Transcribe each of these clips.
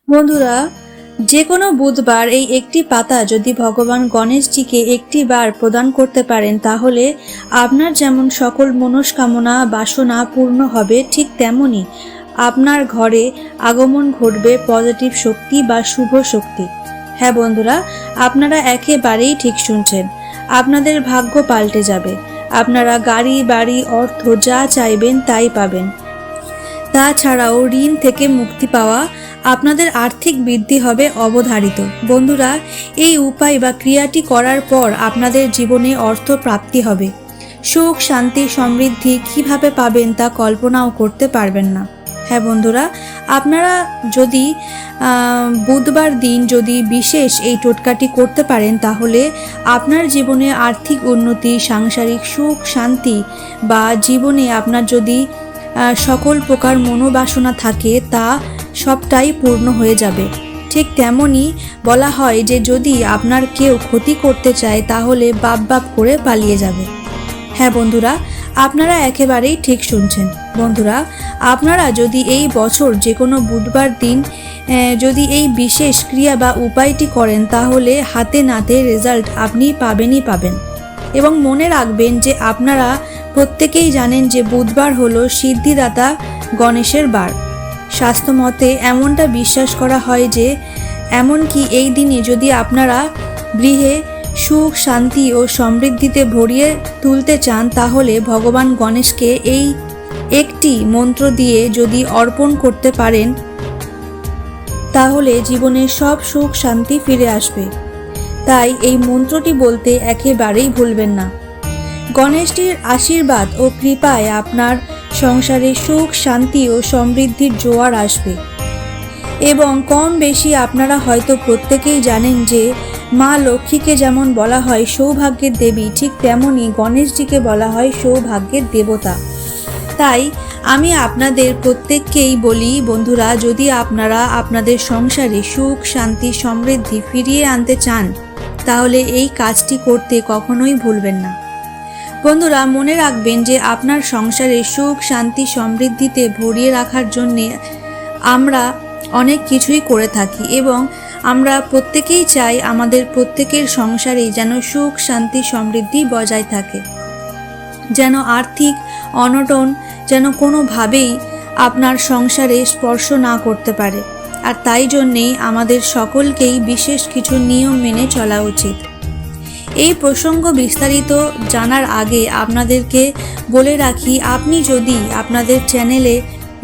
বন্ধুরা, যে কোনো বুধবার এই একটি পাতা যদি ভগবান গণেশজিকে একটি বার প্রদান করতে পারেন, তাহলে আপনার যেমন সকল মনস্কামনা বাসনা পূর্ণ হবে, ঠিক তেমনি আপনার ঘরে আগমন ঘটবে পজিটিভ শক্তি বা শুভ শক্তি। হ্যাঁ বন্ধুরা, আপনারা একেবারেই ঠিক শুনছেন। আপনাদের ভাগ্য পাল্টে যাবে। আপনারা গাড়ি বাড়ি অর্থ যা চাইবেন তাই পাবেন। তাছাড়াও ঋণ থেকে মুক্তি পাওয়া, আপনাদের আর্থিক বৃদ্ধি হবে অবধারিত। বন্ধুরা, এই উপায় বা ক্রিয়াটি করার পর আপনাদের জীবনে অর্থ প্রাপ্তি হবে। সুখ শান্তি সমৃদ্ধি কিভাবে পাবেন তা কল্পনাও করতে পারবেন না। হ্যাঁ বন্ধুরা, আপনারা যদি বুধবার দিন যদি বিশেষ এই টোটকাটি করতে পারেন, তাহলে আপনার জীবনে আর্থিক উন্নতি, সাংসারিক সুখ শান্তি বা জীবনে আপনার যদি সকল প্রকার মনোবাসনা থাকে তা সবটাই পূর্ণ হয়ে যাবে। ঠিক তেমনই বলা হয় যে যদি আপনার কেউ ক্ষতি করতে চায় তাহলে বাপ বাপ করে পালিয়ে যাবে। হ্যাঁ বন্ধুরা, আপনারা একেবারেই ঠিক শুনছেন। বন্ধুরা, আপনারা যদি এই বছর যে কোনো বুধবার দিন যদি এই বিশেষ ক্রিয়া বা উপায়টি করেন, তাহলে হাতে নাতে রেজাল্ট আপনি পাবেনই পাবেন। এবং মনে রাখবেন যে আপনারা প্রত্যেকেই জানেন যে বুধবার হলো সিদ্ধিদাতা গণেশের বার। শাস্ত্রমতে এমনটা বিশ্বাস করা হয় যে এমনকি এই দিনে যদি আপনারা গৃহে সুখ শান্তি ও সমৃদ্ধিতে ভরিয়ে তুলতে চান, তাহলে ভগবান গণেশকে এই একটি মন্ত্র দিয়ে যদি অর্পণ করতে পারেন, তাহলে জীবনে সব সুখ শান্তি ফিরে আসবে। তাই এই মন্ত্রটি বলতে একেবারেই ভুলবেন না। গণেশজির আশীর্বাদ ও কৃপায় আপনার সংসারে সুখ শান্তি ও সমৃদ্ধির জোয়ার আসবে। এবং কম বেশি আপনারা হয়তো প্রত্যেকেই জানেন যে মা লক্ষ্মীকে যেমন বলা হয় সৌভাগ্যের দেবী, ঠিক তেমনই গণেশজিকে বলা হয় সৌভাগ্যের দেবতা। তাই আমি আপনাদের প্রত্যেককেই বলি, বন্ধুরা, যদি আপনারা আপনাদের সংসারে সুখ শান্তি সমৃদ্ধি ফিরিয়ে আনতে চান, তাহলে এই কাজটি করতে কখনোই ভুলবেন না। বন্ধুরা, মনে রাখবেন যে আপনার সংসারে সুখ শান্তি সমৃদ্ধিতে ভরিয়ে রাখার জন্যে আমরা অনেক কিছুই করে থাকি এবং আমরা প্রত্যেকেই চাই আমাদের প্রত্যেকের সংসারেই যেন সুখ শান্তি সমৃদ্ধি বজায় থাকে, যেন আর্থিক অনটন যেন কোনোভাবেই আপনার সংসারে স্পর্শ না করতে পারে। আর তাই জন্যেই আমাদের সকলকেই বিশেষ কিছু নিয়ম মেনে চলা উচিত। এই প্রসঙ্গ বিস্তারিত জানার আগে আপনাদেরকে বলে রাখি, আপনি যদি আপনাদের চ্যানেলে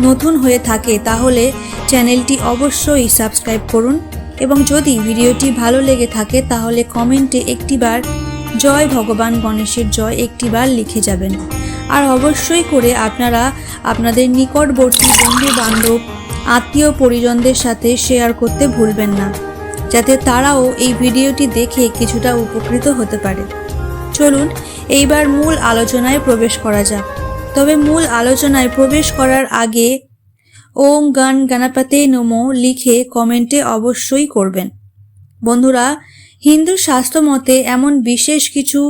নতুন হয়ে থাকে তাহলে চ্যানেলটি অবশ্যই সাবস্ক্রাইব করুন এবং যদি ভিডিওটি ভালো লেগে থাকে তাহলে কমেন্টে একটিবার জয় ভগবান গণেশের জয় একটিবার লিখে যাবেন। আর অবশ্যই করে আপনারা আপনাদের নিকটবর্তী বন্ধু বান্ধব আত্মীয় পরিজনদের সাথে শেয়ার করতে ভুলবেন না, যাতে তারাও এই ভিডিওটি দেখে কিছুটা উপকৃত হতে পারে। চলুন এইবার মূল আলোচনায় প্রবেশ করা যাক। তবে মূল আলোচনায় প্রবেশ করার আগে ওম গণ গণপতে নমো লিখে কমেন্টে অবশ্যই করবেন। বন্ধুরা, হিন্দু শাস্ত্র মতে এমন বিশেষ কিছু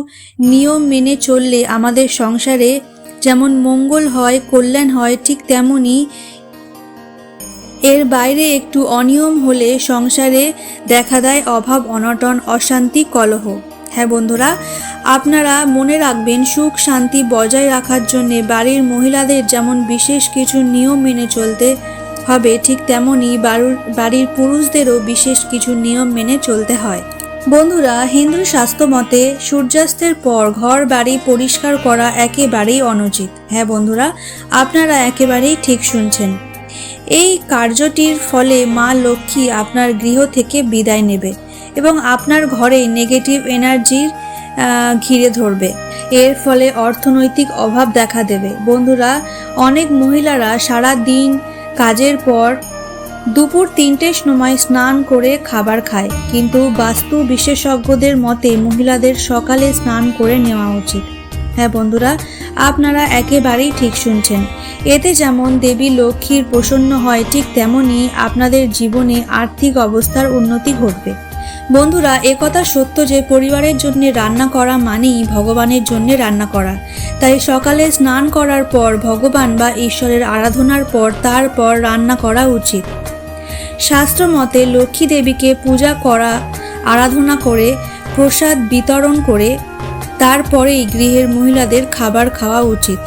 নিয়ম মেনে চললে আমাদের সংসারে যেমন মঙ্গল হয়, কল্যাণ হয়, ঠিক তেমনি এর বাইরে একটু অনিয়ম হলে সংসারে দেখা দেয় অভাব অনটন অশান্তি কলহ। হ্যাঁ বন্ধুরা, আপনারা মনে রাখবেন সুখ শান্তি বজায় রাখার জন্যে বাড়ির মহিলাদের যেমন বিশেষ কিছু নিয়ম মেনে চলতে হবে, ঠিক তেমনি বাড়ির পুরুষদেরও বিশেষ কিছু নিয়ম মেনে চলতে হয়। বন্ধুরা, হিন্দু শাস্ত্র মতে সূর্যাস্তের পর ঘর বাড়ি পরিষ্কার করা একেবারেই অনুচিত। হ্যাঁ বন্ধুরা, আপনারা একেবারেই ঠিক শুনছেন। এই কার্যটির ফলে মা লক্ষ্মী আপনার গৃহ থেকে বিদায় নেবে এবং আপনার ঘরে নেগেটিভ এনার্জির ঘিরে ধরবে। এর ফলে অর্থনৈতিক অভাব দেখা দেবে। বন্ধুরা, অনেক মহিলারা সারা দিন কাজের পর দুপুর 3টের সময় স্নান করে খাবার খায়, কিন্তু বাস্তু বিশেষজ্ঞদের মতে মহিলাদের সকালে স্নান করে নেওয়া উচিত। হ্যাঁ বন্ধুরা, আপনারা একেবারেই ঠিক শুনছেন। এতে যেমন দেবী লক্ষ্মীর প্রসন্ন হয়, ঠিক তেমনি আপনাদের জীবনে আর্থিক অবস্থার উন্নতি ঘটবে। বন্ধুরা, একথা সত্য যে পরিবারের জন্য রান্না করা মানেই ভগবানের জন্য রান্না করা। তাই সকালে স্নান করার পর ভগবান বা ঈশ্বরের আরাধনার পর তারপর রান্না করা উচিত। শাস্ত্র মতে লক্ষ্মী দেবীকে পূজা করা, আরাধনা করে প্রসাদ বিতরণ করে তারপরেই গৃহের মহিলাদের খাবার খাওয়া উচিত।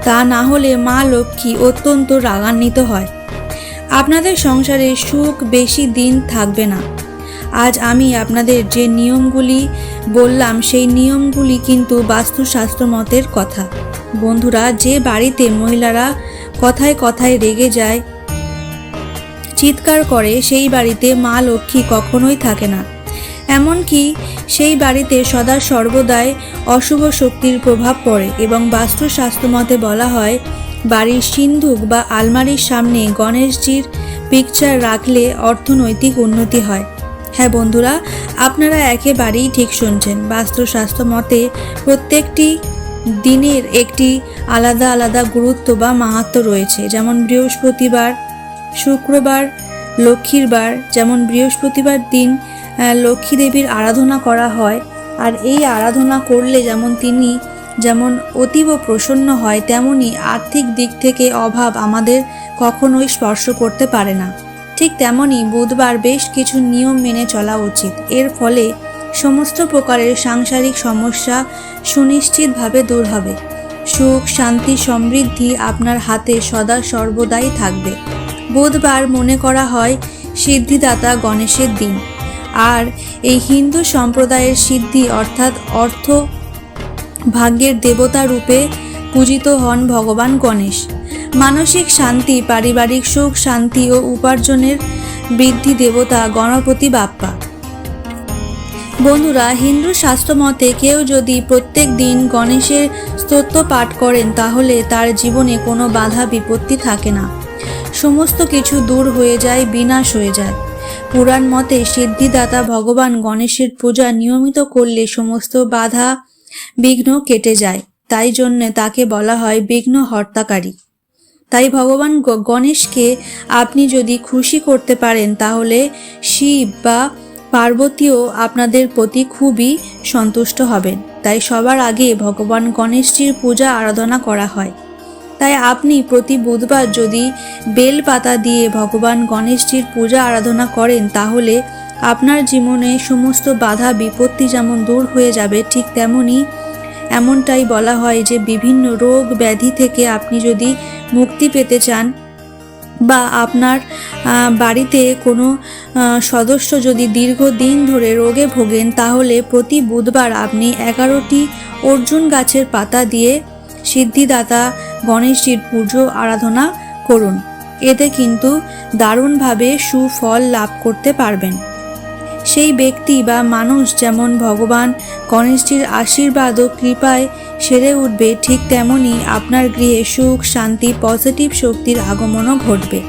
তা না হলে মা লক্ষ্মী অত্যন্ত রাগান্বিত হয়। আপনাদের সংসারে সুখ বেশি দিন থাকবে না। আজ আমি আপনাদের যে নিয়মগুলি বললাম সেই নিয়মগুলি কিন্তু বাস্তুশাস্ত্র মতের কথা। বন্ধুরা, যে বাড়িতে মহিলারা কথায় কথায় রেগে যায়, চিৎকার করে, সেই বাড়িতে মা লক্ষ্মী কখনোই থাকে না। এমনকি সেই বাড়িতে সদা সর্বদাই অশুভ শক্তির প্রভাব পড়ে এবং বাস্তুশাস্ত্র মতে বলা হয় বাড়ির সিন্ধুক বা আলমারির সামনে গণেশজির পিকচার রাখলে অর্থনৈতিক উন্নতি হয়। হ্যাঁ বন্ধুরা, আপনারা একেবারেই ঠিক শুনছেন। বাস্তুশাস্ত্র মতে প্রত্যেকটি দিনের একটি আলাদা আলাদা গুরুত্ব বা মাহাত্ম্য রয়েছে। যেমন বৃহস্পতিবার, শুক্রবার, লক্ষ্মীর বার। যেমন বৃহস্পতিবার দিন লক্ষ্মী দেবীর আরাধনা করা হয়, আর এই আরাধনা করলে তিনি যেমন অতীব প্রসন্ন হয়, তেমনি আর্থিক দিক থেকে অভাব আমাদের কখনোই স্পর্শ করতে পারে না। ঠিক তেমনি বুধবার বেশ কিছু নিয়ম মেনে চলা উচিত। এর ফলে সমস্ত প্রকারের সাংসারিক সমস্যা সুনিশ্চিতভাবে দূর হবে। সুখ, শান্তি, সমৃদ্ধি আপনার হাতে সদা সর্বদাই থাকবে। বুধবার মনে করা হয় সিদ্ধিদাতা গণেশের দিন, আর এই হিন্দু সম্প্রদায়ের সিদ্ধি অর্থাৎ অর্থ ভাগ্যের দেবতা রূপে পূজিত হন ভগবান গণেশ। মানসিক শান্তি, পারিবারিক সুখ শান্তি ও উপার্জনের বৃদ্ধি দেবতা গণপতি বাপ্পা। বন্ধুরা, হিন্দু শাস্ত্র মতে কেউ যদি প্রত্যেক দিন গণেশের স্তোত্র পাঠ করেন তাহলে তার জীবনে কোনো বাধা বিপত্তি থাকে না, সমস্ত কিছু দূর হয়ে যায়, বিনাশ হয়ে যায়। পুরাণ মতে সিদ্ধিদাতা ভগবান গণেশের পূজা নিয়মিত করলে সমস্ত বাধা বিঘ্ন কেটে যায়। তাই জন্য তাকে বলা হয় বিঘ্ন হর্তাকারী। তাই ভগবান গণেশকে আপনি যদি খুশি করতে পারেন তাহলে শিব বা পার্বতীও আপনাদের প্রতি খুবই সন্তুষ্ট হবেন। তাই সবার আগে ভগবান গণেশজির পূজা আরাধনা করা হয়। তাই আপনি প্রতি বুধবার যদি বেল পাতা দিয়ে ভগবান গণেশজির পূজা আরাধনা করেন তাহলে আপনার জীবনে সমস্ত বাধা বিপত্তি যেমন দূর হয়ে যাবে, ঠিক তেমনি এমনটাই বলা হয় যে বিভিন্ন রোগ ব্যাধি থেকে আপনি যদি মুক্তি পেতে চান বা আপনার বাড়িতে কোনো সদস্য যদি দীর্ঘদিন ধরে রোগে ভোগেন তাহলে প্রতি বুধবার আপনি 11টি অর্জুন গাছের পাতা দিয়ে সিদ্ধিদাতা গণেশজির পুজো আরাধনা করুন। এতে কিন্তু দারুণভাবে সুফল লাভ করতে পারবেন। সেই ব্যক্তি বা মানুষ যেমন ভগবান গণেশজির আশীর্বাদ ও কৃপায় সেরে উঠবে, ঠিক তেমনি আপনার গৃহে সুখ শান্তি পজিটিভ শক্তির আগমনও ঘটবে।